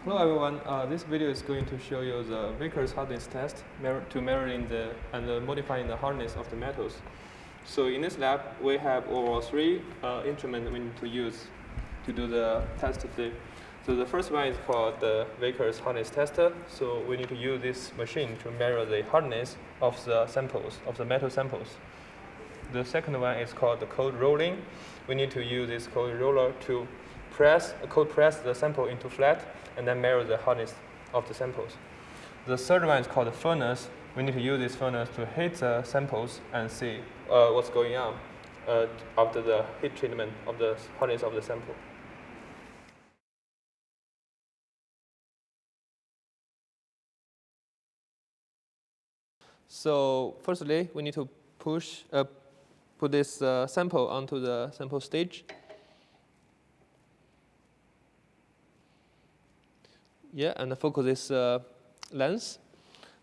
Hello everyone. This video is going to show you the Baker's hardness test to measuring and modifying the hardness of the metals. So in this lab, we have overall three instruments we need to use to do the test today. So the first one is called the Baker's hardness tester. So we need to use this machine to measure the hardness of the samples, of the metal samples. The second one is called the cold rolling. We need to use this cold roller to cold press the sample into flat and then measure the hardness of the samples. The third one is called the furnace. We need to use this furnace to heat the samples and see what's going on after the heat treatment of the hardness of the sample. So firstly, we need to put this sample onto the sample stage. Yeah, and focus this lens.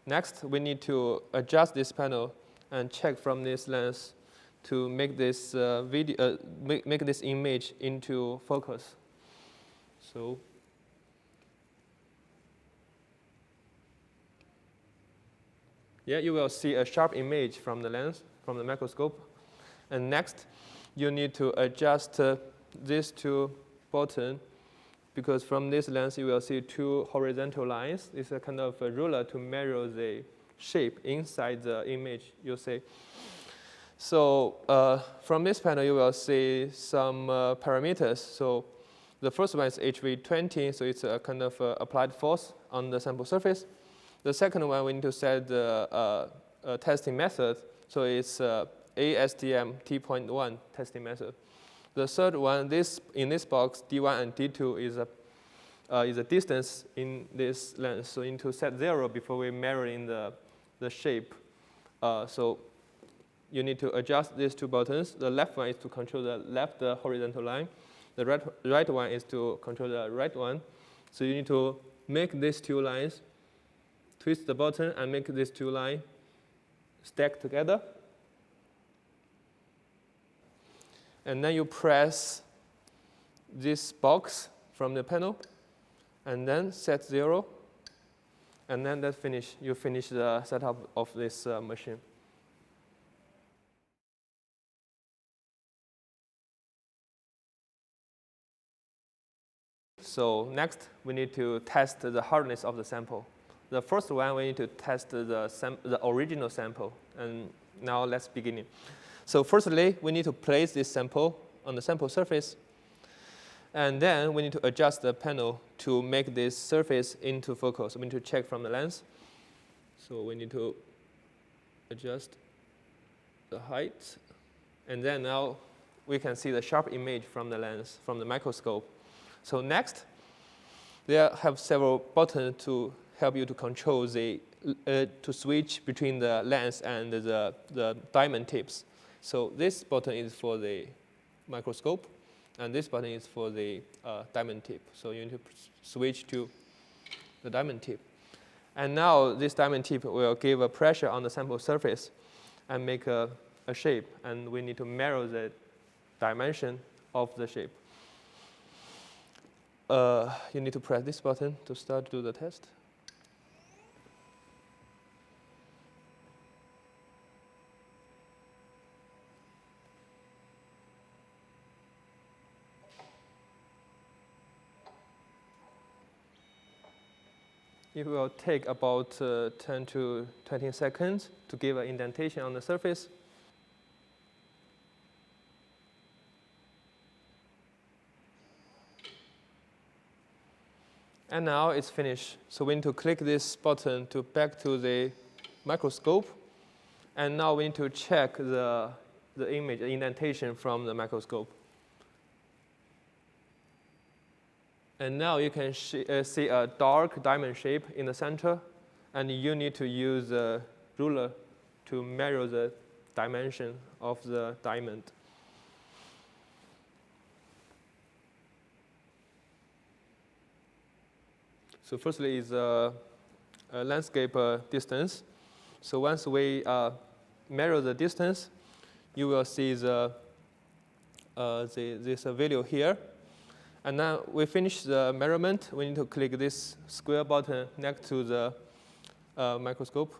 Next, we need to adjust this panel and check from this lens to make this make this image into focus. So yeah, you will see a sharp image from the lens, from the microscope. And next, you need to adjust these two buttons, because from this lens, you will see two horizontal lines. It's a kind of a ruler to measure the shape inside the image you see. So from this panel, you will see some parameters. So the first one is HV20, so it's a kind of applied force on the sample surface. The second one, we need to set the testing method. So it's ASTM T.1 testing method. The third one, in this box, D1 and D2 is a distance in this lens. So you need to set 0 before we measure in the shape. So you need to adjust these two buttons. The left one is to control the left horizontal line. The right one is to control the right one. So you need to make these two lines, twist the button, and make these two lines stack together. And then you press this box from the panel, and then set 0. And then that's finished. You finish the setup of this machine. So next, we need to test the hardness of the sample. The first one, we need to test the original sample. And now let's begin it. So firstly, we need to place this sample on the sample surface. And then we need to adjust the panel to make this surface into focus. We need to check from the lens. So we need to adjust the height. And then now we can see the sharp image from the lens, from the microscope. So next, there have several buttons to help you to control to switch between the lens and the diamond tips. So this button is for the microscope, and this button is for the diamond tip. So you need to switch to the diamond tip. And now this diamond tip will give a pressure on the sample surface and make a shape. And we need to measure the dimension of the shape. You need to press this button to start to do the test. It will take about 10 to 20 seconds to give an indentation on the surface. And now it's finished. So we need to click this button to back to the microscope. And now we need to check the image, the indentation from the microscope. And now you can see a dark diamond shape in the center. And you need to use a ruler to measure the dimension of the diamond. So firstly is a landscape distance. So once we measure the distance, you will see this video here. And now we finish the measurement. We need to click this square button next to the microscope.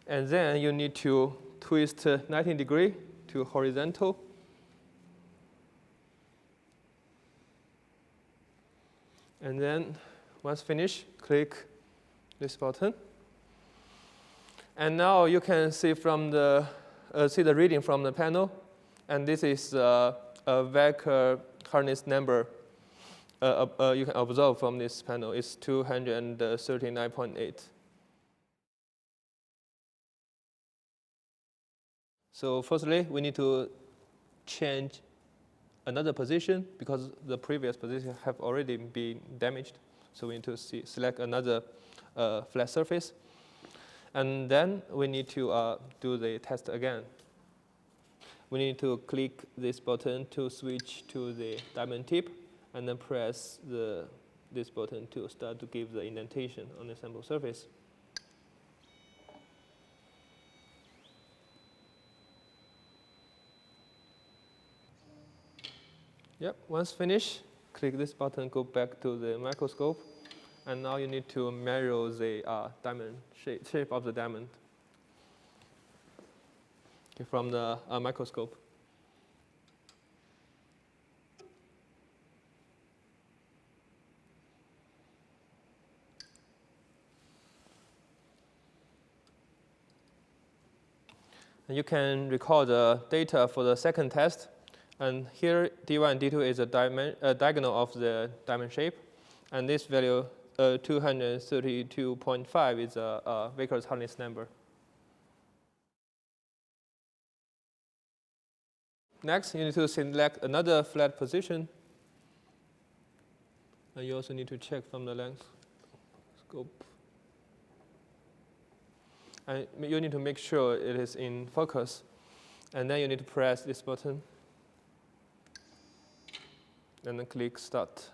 And then you need to twist 90 degrees to horizontal. And then once finished, click this button. And now you can see from the reading from the panel. And this is a vector hardness number you can observe from this panel. It's 239.8. So firstly, we need to change another position because the previous position have already been damaged. So we need to select another flat surface. And then we need to do the test again. We need to click this button to switch to the diamond tip, and then press this button to start to give the indentation on the sample surface. Yep, once finished, click this button, go back to the microscope, and now you need to measure the diamond shape of the diamond from the microscope. And you can record the data for the second test. And here, D1 and D2 is a diagonal of the diamond shape. And this value, 232.5, is a Vickers hardness number. Next, you need to select another flat position. And you also need to check from the length scope. And you need to make sure it is in focus. And then you need to press this button. And then click Start.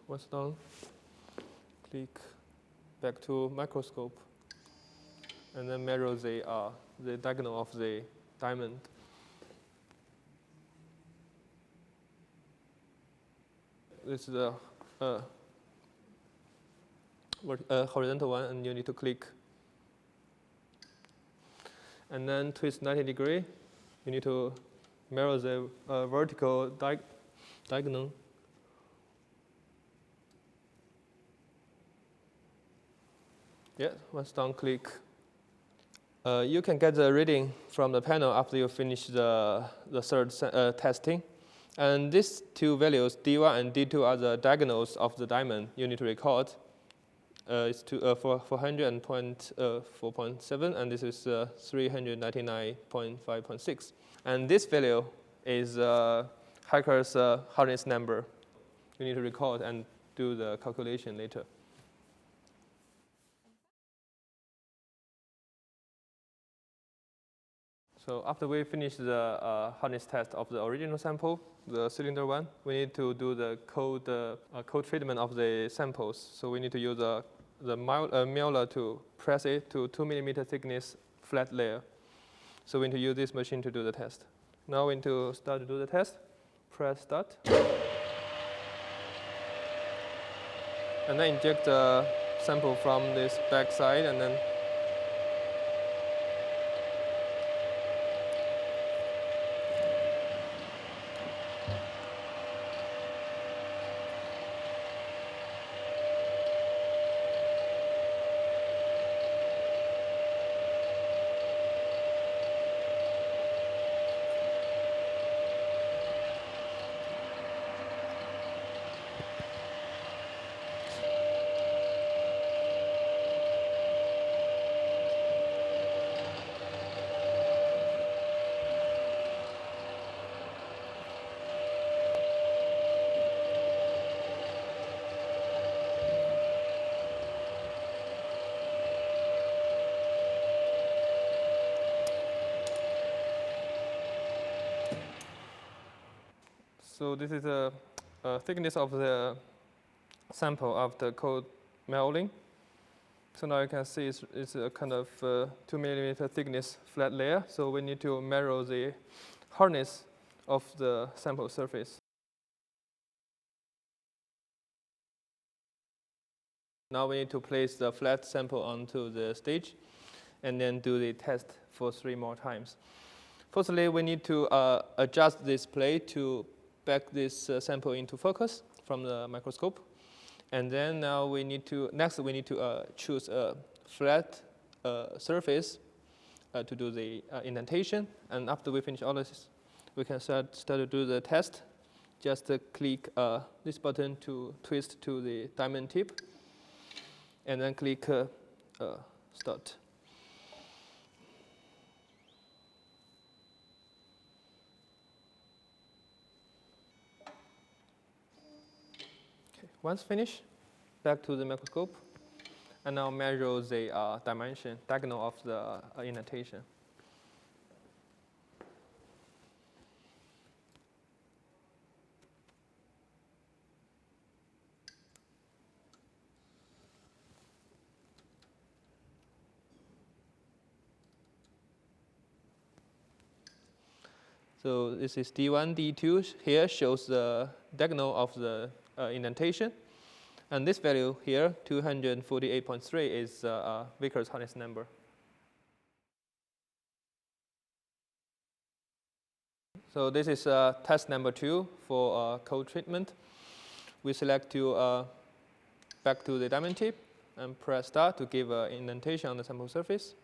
Once done, click back to microscope. And then measure the diagonal of the diamond. This is the horizontal one, and you need to click. And then twist 90 degrees. You need to mirror the vertical diagonal. Yeah, once done, click. You can get the reading from the panel after you finish the third testing. And these two values, D1 and D2, are the diagonals of the diamond you need to record. It's 400.4.7, and this is 399.5.6. And this value is Hacker's hardness number. You need to record and do the calculation later. So after we finish the hardness test of the original sample, the cylinder one, we need to do the cold treatment of the samples. So we need to use the mailer to press it to 2 millimeter thickness flat layer. So we need to use this machine to do the test. Now we need to start to do the test. Press Start. And then inject the sample from this back side, and then so this is the thickness of the sample after cold molding. So now you can see it's a kind of 2 millimeter thickness flat layer. So we need to measure the hardness of the sample surface. Now we need to place the flat sample onto the stage and then do the test for 3 more times. Firstly, we need to adjust this plate to back this sample into focus from the microscope. And then now we need to choose a flat surface to do the indentation. And after we finish all this, we can start to do the test. Just click this button to twist to the diamond tip, and then click start. Okay. Once finished, back to the microscope, and now measure the diagonal of the indentation. So this is D1, D2. Here shows the diagonal of the indentation. And this value here, 248.3, is Vickers hardness number. So this is test number 2 for cold treatment. We select to back to the diamond tip and press start to give an indentation on the sample surface.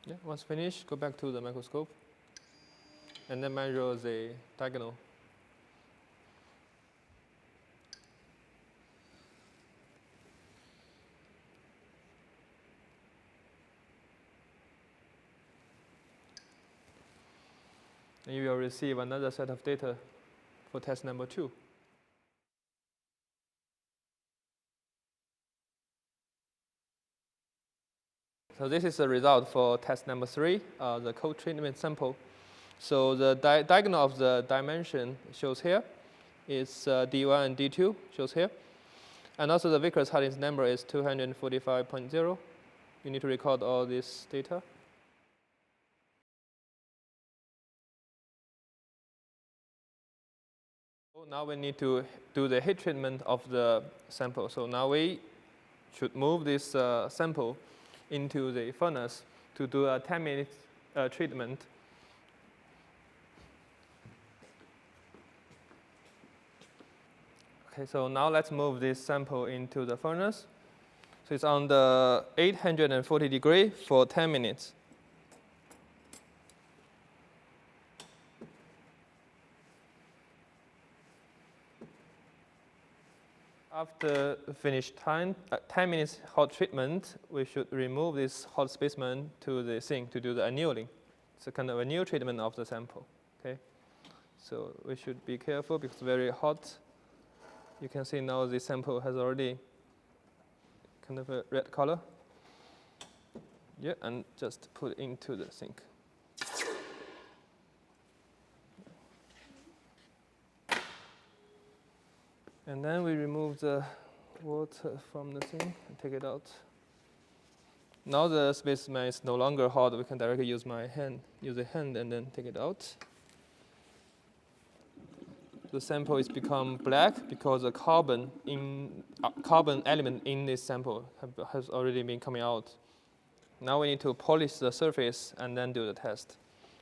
Yeah, once finished, go back to the microscope and then measure the diagonal. And you will receive another set of data for test number 2. So this is the result for test number 3, the cold treatment sample. So the diagonal of the dimension shows here. It's D1 and D2 shows here. And also the Vickers hardness number is 245.0. You need to record all this data. Now we need to do the heat treatment of the sample. So now we should move this sample into the furnace to do a 10-minute treatment. Okay, so now let's move this sample into the furnace. So it's on the 840 degree for 10 minutes. After finished 10 minutes hot treatment, we should remove this hot specimen to the sink to do the annealing. It's a kind of anneal treatment of the sample. Okay, so we should be careful because it's very hot. You can see now the sample has already kind of a red color. Yeah, and just put it into the sink. And then we remove the water from the sink and take it out. Now the specimen is no longer hot. We can directly use the hand and then take it out. The sample is become black because the carbon element in this sample has already been coming out. Now we need to polish the surface and then do the test.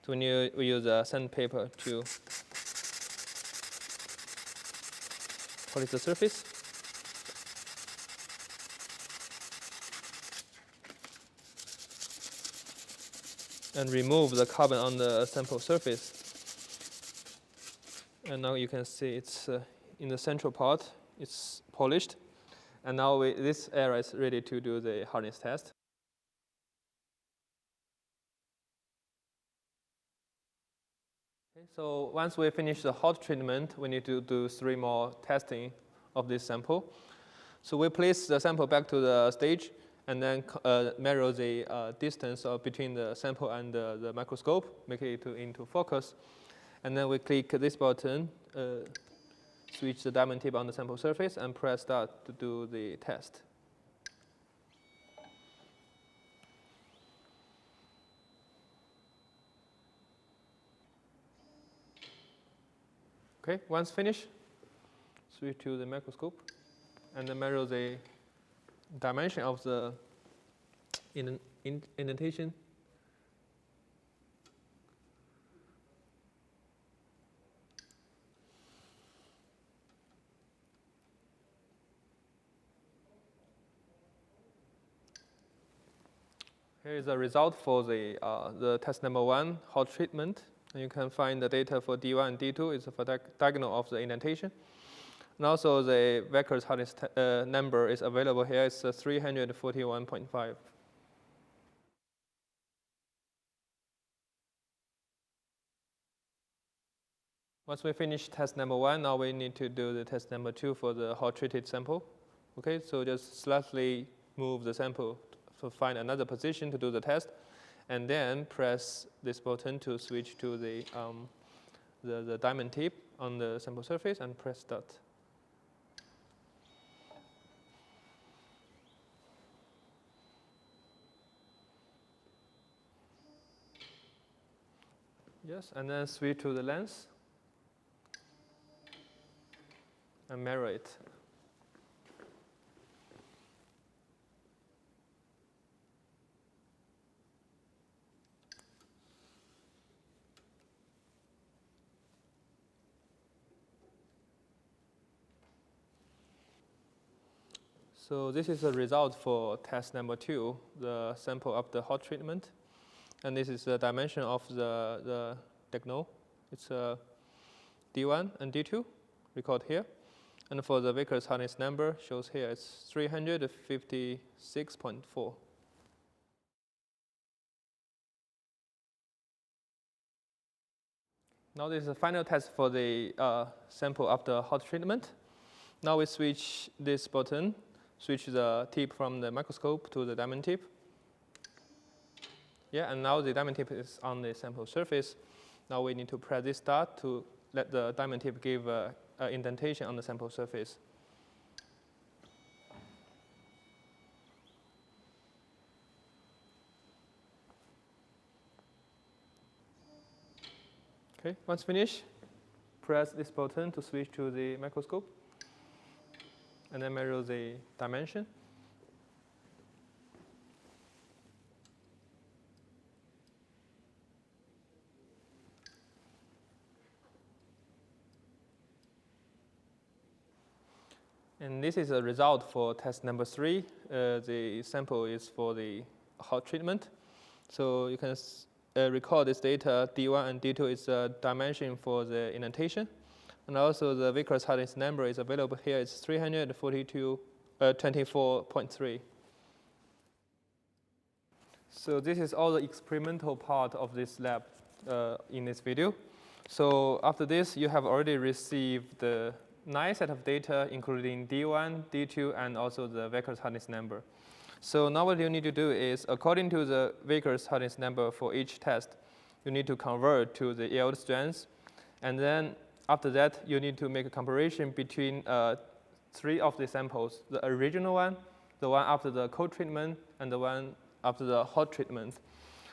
So we use a sandpaper to polish the surface. And remove the carbon on the sample surface. And now you can see it's in the central part, it's polished. And now this area is ready to do the hardness test. Okay, so once we finish the hot treatment, we need to do 3 more testing of this sample. So we place the sample back to the stage and then measure the distance between the sample and the microscope, make it into focus. And then we click this button, switch the diamond tip on the sample surface, and press start to do the test. Okay, once finished, switch to the microscope, and then measure the dimension of the indentation. Here is the result for the test number 1, hot treatment. And you can find the data for D1 and D2 is for diagonal of the indentation. And also the Vector's hardness number is available here. It's 341.5. Once we finish test number 1, now we need to do the test number 2 for the hot treated sample. Okay, so just slightly move the sample to find another position to do the test, and then press this button to switch to the diamond tip on the sample surface and press start. Yes, and then switch to the lens and measure it. So this is the result for test number 2, the sample of the hot treatment. And this is the dimension of the diagonal. It's D1 and D2, record here. And for the Vickers hardness number, shows here it's 356.4. Now this is the final test for the sample after hot treatment. Now we switch this button, switch the tip from the microscope to the diamond tip. Yeah, and now the diamond tip is on the sample surface. Now we need to press this start to let the diamond tip give an indentation on the sample surface. Okay, once finished, press this button to switch to the microscope, and then measure the dimension. And this is a result for test number 3. The sample is for the hot treatment. So you can record this data. D1 and D2 is the dimension for the indentation. And also the Vickers hardness number is available here. It's 324.3. So this is all the experimental part of this lab in this video. So after this, you have already received the 9 set of data, including D1, D2, and also the Vickers hardness number. So now what you need to do is, according to the Vickers hardness number for each test, you need to convert to the yield strengths. And then after that, you need to make a comparison between 3 of the samples, the original one, the one after the cold treatment, and the one after the hot treatment.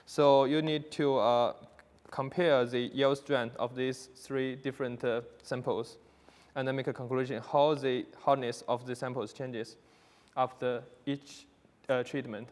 So you need to compare the yield strength of these 3 different samples, and then make a conclusion how the hardness of the samples changes after each treatment.